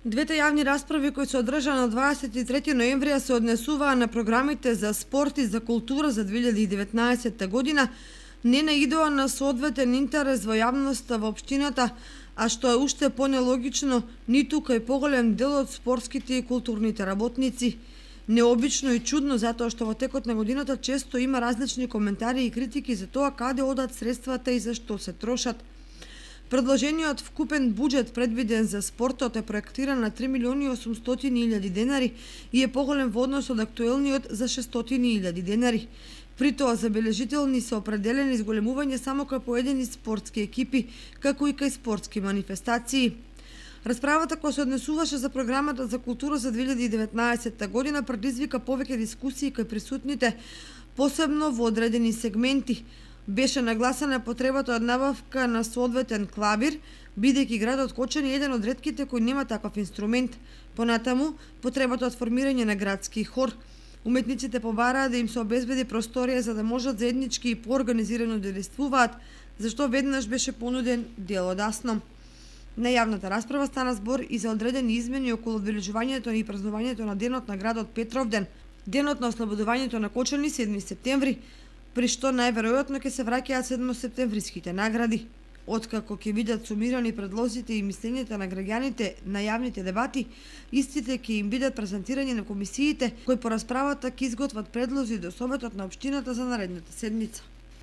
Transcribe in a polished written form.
Двете јавни расправи кои се одржаа на 23 ноемврија се однесуваа на програмите за спорт и за култура за 2019 година, не наидоа на соодветен интерес во јавноста во општината, а што е уште понелогично ниту кај поголем дел од спортските и културните работници. Необично и чудно затоа што во текот на годината често има различни коментари и критики за тоа каде одат средствата и за што се трошат. Предложениот вкупен буџет предвиден за спортот е проектиран на 3.800.000 денари и е поголем во однос од актуелниот за 600.000 денари. При тоа забележителни се определени зголемување само кај поедини спортски екипи, како и кај спортски манифестации. Расправата која се однесуваше за програмата за култура за 2019 година предизвика повеќе дискусии кај присутните, посебно во одредени сегменти. Беше нагласена потребата од набавка на соодветен клавир, бидејќи градот Кочани е еден од ретките кој нема таков инструмент. Понатаму, потребата од формирање на градски хор. Уметниците побараа да им се обезбеди просторија за да можат заеднички и поорганизирано да действуваат, зашто веднаш беше понуден дел од АСНОМ. На јавната расправа стана збор и за одредени измени околу одбележувањето и празнувањето на денот на градот Петровден, денот на ослободувањето на Кочани 7 септември, при што најверојатно ќе се враќаат 7 септемвриските награди. Откако ќе бидат сумирани предлозите и мислењата на граѓаните на јавните дебати, истите ќе им бидат презентирани на комисиите кои по расправата ќе изготват предлози до Советот на општината за наредната седмица.